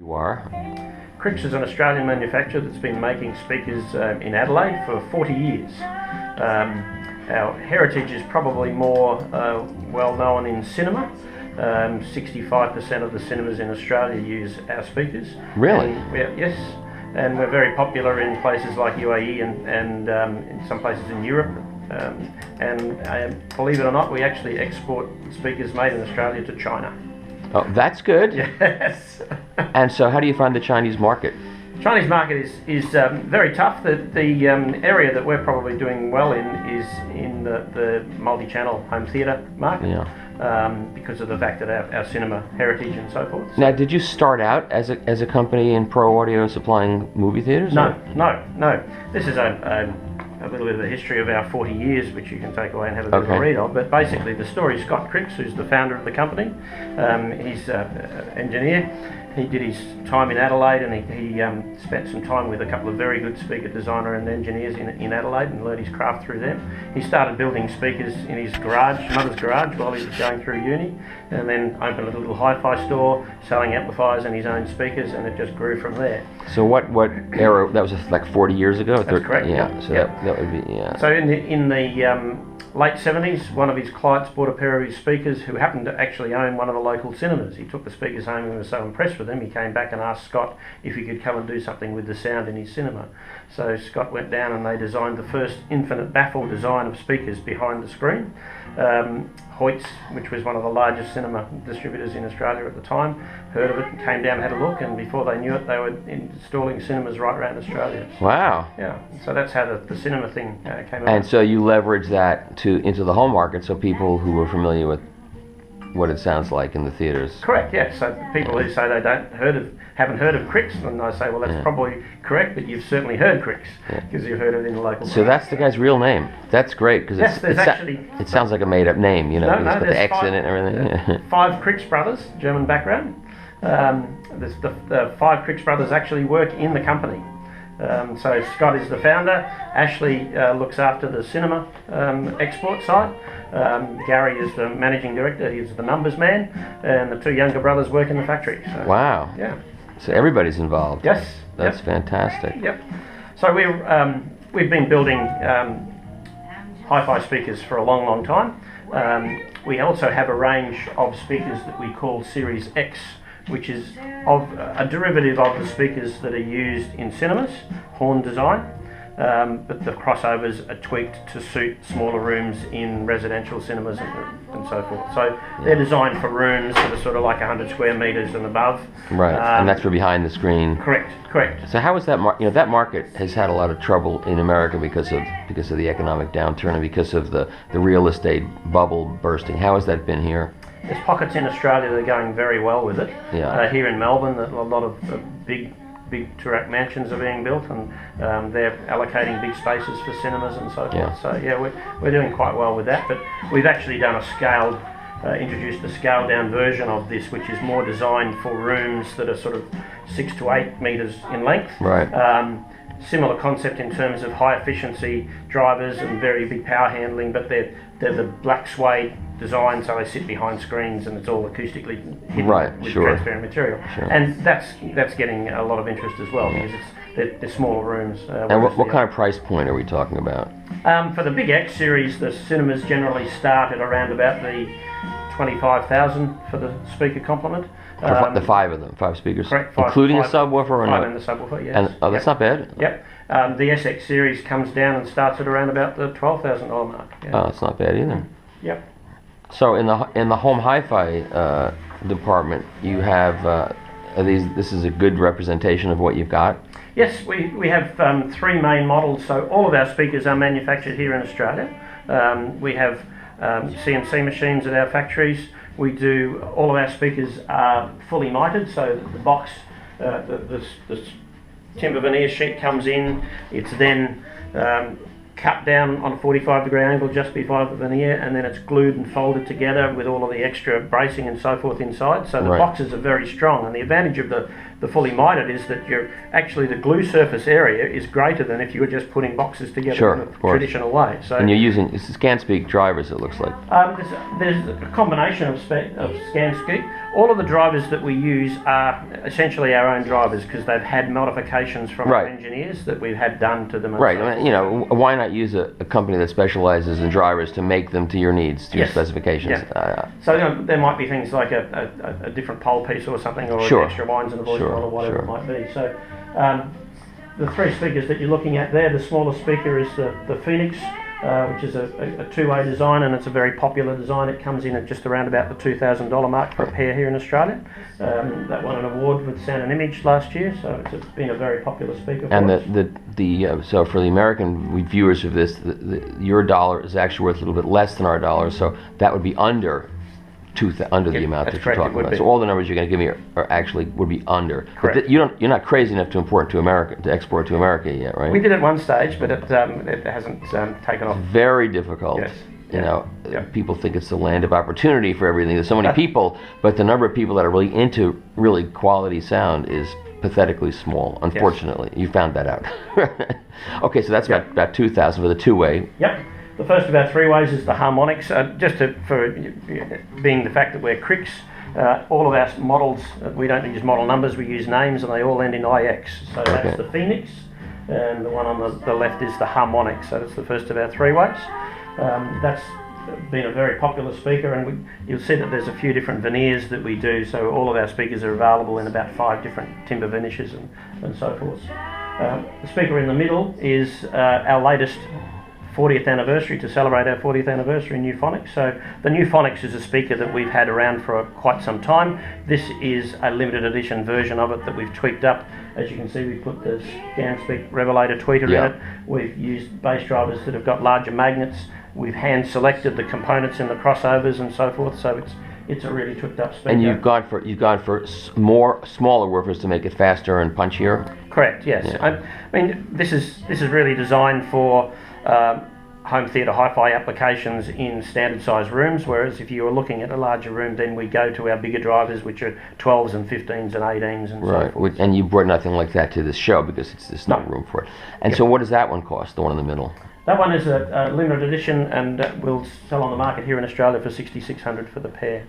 You are? Krix is an Australian manufacturer that's been making speakers in Adelaide for 40 years. Our heritage is probably more well known in cinema. 65% of the cinemas in Australia use our speakers. Really? Yes, and we're very popular in places like UAE and in some places in Europe. And believe it or not, we actually export speakers made in Australia to China. Oh, that's good. Yes. And so how do you find the Chinese market? Chinese market is very tough. The area that we're probably doing well in is in the multi-channel home theatre market. Yeah. Because of the fact that our cinema heritage and so forth. Now, did you start out as a company in pro audio supplying movie theaters? No. This is a little bit of the history of our 40 years, which you can take away and have a bit of a read of. But basically, the story is Scott Krix, who's the founder of the company. He's an engineer. He did his time in Adelaide, and he spent some time with a couple of very good speaker designer and engineers in Adelaide, and learned his craft through them. He started building speakers in his mother's garage, while he was going through uni, and then opened a little hi-fi store, selling amplifiers and his own speakers, and it just grew from there. So what era? That was like 40 years ago. That's correct. Yeah. So that would be So in the late 70s, one of his clients bought a pair of his speakers, who happened to actually own one of the local cinemas. He took the speakers home and was so impressed with them, he came back and asked Scott if he could come and do something with the sound in his cinema. So Scott went down and they designed the first infinite baffle design of speakers behind the screen. Hoyt's, which was one of the largest cinema distributors in Australia at the time, heard of it and came down and had a look, and before they knew it, they were installing cinemas right around Australia. Wow. Yeah, so that's how the cinema thing came about. And so you leverage that into the home market, so people who are familiar with what it sounds like in the theaters. Correct, yeah. So people who say they haven't heard of Krix, and I say, well, that's probably correct, but you've certainly heard Krix, because you've heard it in the local So that's the guy's real name. That's great, because it sounds like a made-up name, you know, it's got the X in it and everything. 5 Krix brothers, German background. The 5 Krix brothers actually work in the company. So Scott is the founder, Ashley looks after the cinema export side, Gary is the managing director, he's the numbers man, and the 2 younger brothers work in the factory. So, wow. Yeah. So everybody's involved. Yes. That's fantastic. Yep. So we've been building hi-fi speakers for a long time. We also have a range of speakers that we call Series X, which is a derivative of the speakers that are used in cinemas, horn design, but the crossovers are tweaked to suit smaller rooms in residential cinemas and so forth. So they're designed for rooms that are sort of like 100 square metres and above. Right, and that's for behind the screen. Correct. So how is that that market has had a lot of trouble in America because of the economic downturn and because of the real estate bubble bursting. How has that been here? There's pockets in Australia that are going very well with it. Yeah. Here in Melbourne, a lot of big Toorak mansions are being built, and they're allocating big spaces for cinemas and so forth. Yeah. So yeah, we're doing quite well with that. But we've actually done introduced a scaled down version of this, which is more designed for rooms that are sort of 6 to 8 metres in length. Right. Similar concept in terms of high efficiency drivers and very big power handling, but they're the black suede design, so they sit behind screens and it's all acoustically hidden with transparent material. Sure. And that's getting a lot of interest as well, because they're smaller rooms. And what kind of price point are we talking about? For the big X series, the cinemas generally start at around about the 25,000 for the speaker complement. The 5 of them, 5 speakers? Correct. Including a subwoofer or not? 5 and the subwoofer, yes. And, that's not bad. Yep. The SX series comes down and starts at around about the $12,000 mark. Yeah. Oh, that's not bad either. Yep. So in the home hi-fi department, you have this is a good representation of what you've got? Yes, we have 3 main models. So all of our speakers are manufactured here in Australia. We have CNC machines at our factories. We do all of our speakers are fully mitered, so the box, the timber veneer sheet comes in. It's then cut down on a 45-degree angle just before the veneer, and then it's glued and folded together with all of the extra bracing and so forth inside. So the boxes are very strong, and the advantage of the fully mitered is that the glue surface area is greater than if you were just putting boxes together in a traditional way. So, and you're using ScanSpeak drivers, it looks like. There's a combination of ScanSpeak. all of the drivers that we use are essentially our own drivers because they've had modifications from our engineers that we've had done to them. Right. I mean, you know, why not use a company that specializes in drivers to make them to your needs, to your specifications? Yeah. So you know, there might be things like a different pole piece or something, or extra winds in the voice model or whatever it might be. So the three speakers that you're looking at there, the smallest speaker is the Phoenix, which is a two-way design, and it's a very popular design. It comes in at just around about the $2,000 mark for a pair here in Australia. That won an award with Sound and Image last year, so it's been a very popular speaker for us. So for the American viewers of this, your dollar is actually worth a little bit less than our dollar, so that would be under the amount that you're talking about. So all the numbers you're going to give me are actually would be under. Correct. But you're not crazy enough to import to America, to export to America yet, right? We did at one stage, but it hasn't taken off. Very difficult. Yes. You know, people think it's the land of opportunity for everything. There's so many people, but the number of people that are really into really quality sound is pathetically small, unfortunately. You found that out. Okay, so that's about 2,000 for the two-way. Yep. The first of our three ways is the harmonics. For being the fact that we're Krix, all of our models, we don't use model numbers, we use names, and they all end in IX. So that's the Phoenix, and the one on the left is the harmonic. So that's the first of our three ways. That's been a very popular speaker, and you'll see that there's a few different veneers that we do. So all of our speakers are available in about 5 different timber finishes and so forth. The speaker in the middle is our latest 40th anniversary, to celebrate our 40th anniversary in Euphonics. So the Euphonics is a speaker that we've had around for quite some time. This is a limited edition version of it that we've tweaked up. As you can see, we put the ScanSpeak Revelator tweeter in it. We've used bass drivers that have got larger magnets. We've hand selected the components in the crossovers and so forth. So it's a really tweaked up speaker. And you've gone for smaller woofers to make it faster and punchier. Correct. Yes. Yeah. I mean, this is really designed for home theatre hi-fi applications in standard size rooms, whereas if you were looking at a larger room, then we go to our bigger drivers, which are 12s and 15s and 18s and so forth. And you brought nothing like that to this show because there's no room for it. And so what does that one cost, the one in the middle? That one is a limited edition, and will sell on the market here in Australia for $6,600 for the pair.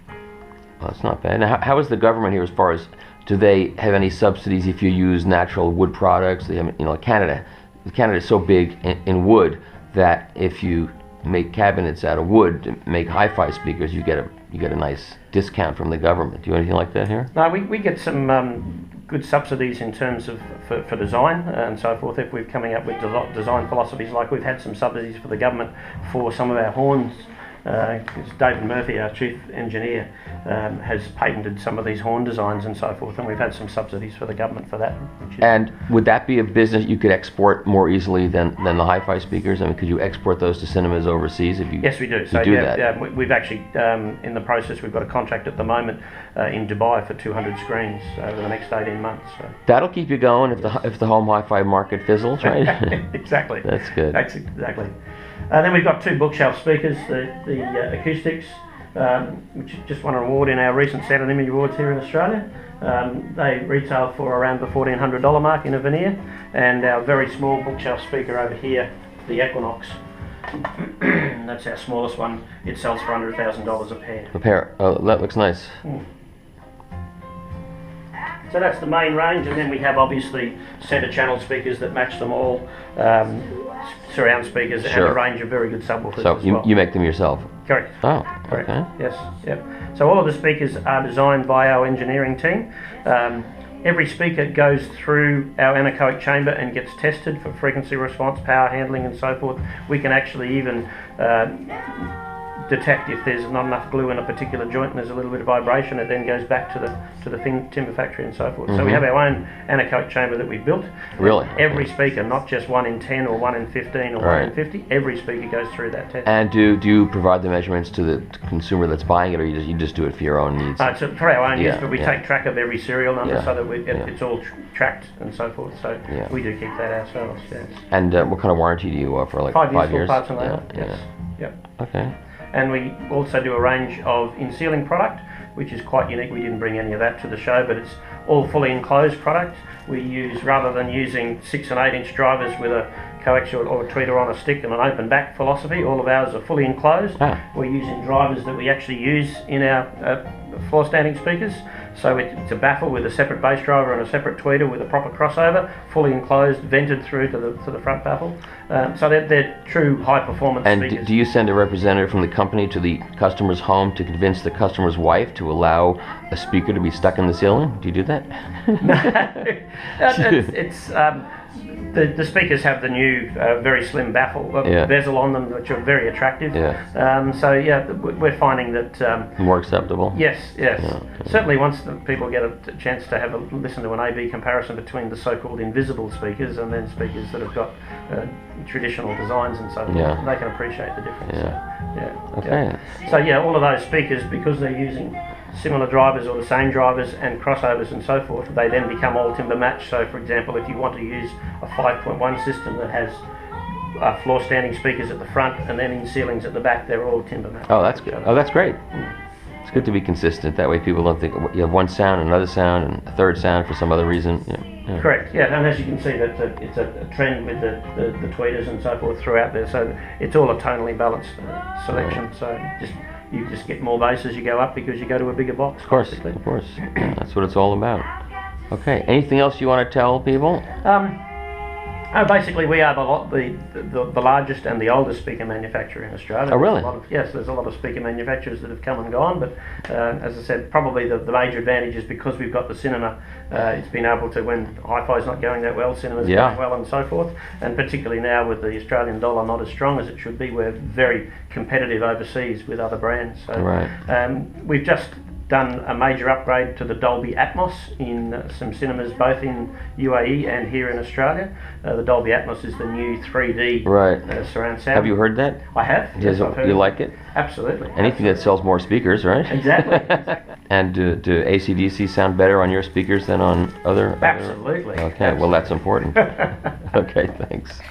Well, that's not bad. Now, how is the government here as far as, do they have any subsidies if you use natural wood products? They have, you know, Canada is so big in wood that if you make cabinets out of wood to make hi-fi speakers, you get a nice discount from the government. Do you have anything like that here? No, we get some good subsidies in terms of for design and so forth. If we're coming up with design philosophies, like we've had some subsidies for the government for some of our horns. David Murphy, our chief engineer, has patented some of these horn designs and so forth, and we've had some subsidies for the government for that. And would that be a business you could export more easily than the hi-fi speakers? I mean, could you export those to cinemas overseas? Yes, we do. So we've actually, in the process, we've got a contract at the moment in Dubai for 200 screens over the next 18 months. So. That'll keep you going if the home hi-fi market fizzles, right? Exactly. That's good. That's exactly. Then we've got 2 bookshelf speakers, the acoustics, which just won an award in our recent Sound and Image Awards here in Australia. They retail for around the $1,400 mark in a veneer, and our very small bookshelf speaker over here, the Equinox, that's our smallest one. It sells for under $1,000 a pair. A pair. Oh, that looks nice. So that's the main range, and then we have obviously centre channel speakers that match them all, surround speakers, and a range of very good subwoofers as well. So you make them yourself? Correct. Oh, correct. Okay. Yes, yep. So all of the speakers are designed by our engineering team. Every speaker goes through our anechoic chamber and gets tested for frequency response, power handling and so forth. We can actually even detect if there's not enough glue in a particular joint and there's a little bit of vibration. It then goes back to the timber factory and so forth. So we have our own anechoic chamber that we built. Really? Every speaker, not just 1 in 10 or 1 in 15 or 1 in 50. Every speaker goes through that test. And do you provide the measurements to the consumer that's buying it, or you just do it for your own needs? So for our own use, but we take track of every serial number so that it's all tracked and so forth. So we do keep that ourselves. Yes. And what kind of warranty do you offer? Like 5 years? Parts and labor. Yes. Yep. Okay. And we also do a range of in-ceiling product, which is quite unique. We didn't bring any of that to the show, but it's all fully enclosed product. We use, rather than using 6 and 8 inch drivers with a coaxial or tweeter on a stick and an open back philosophy. All of ours are fully enclosed. We're using drivers that we actually use in our floor standing speakers. So it's a baffle with a separate bass driver and a separate tweeter with a proper crossover, fully enclosed, vented through to the front baffle. So they're true high performance speakers. And do you send a representative from the company to the customer's home to convince the customer's wife to allow a speaker to be stuck in the ceiling? Do you do that? The speakers have the new very slim baffle bezel on them, which are very attractive. So yeah, we're finding that more acceptable. Yes. Certainly, once the people get a chance to have a listen to an A/B comparison between the so-called invisible speakers and then speakers that have got traditional designs and so forth, they can appreciate the difference. So yeah, all of those speakers, because they're using similar drivers or the same drivers and crossovers and so forth, they then become all timber matched. So for example, if you want to use a 5.1 system that has floor standing speakers at the front and then in ceilings at the back, they're all timber matched. Oh, that's good. Oh, that's great. It's good to be consistent. That way people don't think you have one sound, another sound, and a third sound for some other reason. Correct, yeah, and as you can see, that it's a trend with the tweeters and so forth throughout there, so it's all a tonally balanced selection, so you just get more bass as you go up because you go to a bigger box. Of course, basically. Of course. That's what it's all about. Okay, anything else you want to tell people? Basically, we are the largest and the oldest speaker manufacturer in Australia. Oh, really? Yes, there's a lot of speaker manufacturers that have come and gone, but as I said, probably the major advantage is because we've got the cinema. It's been able to, when hi-fi's not going that well, cinema's going well and so forth, and particularly now with the Australian dollar not as strong as it should be, we're very competitive overseas with other brands. So we've just done a major upgrade to the Dolby Atmos in some cinemas both in UAE and here in Australia. The Dolby Atmos is the new 3D surround sound. Have you heard that? I have. Yes, I've heard you like it? Absolutely. Anything that sells more speakers, right? Exactly. And do AC/DC sound better on your speakers than on other? Absolutely. Okay, well that's important. Okay, thanks.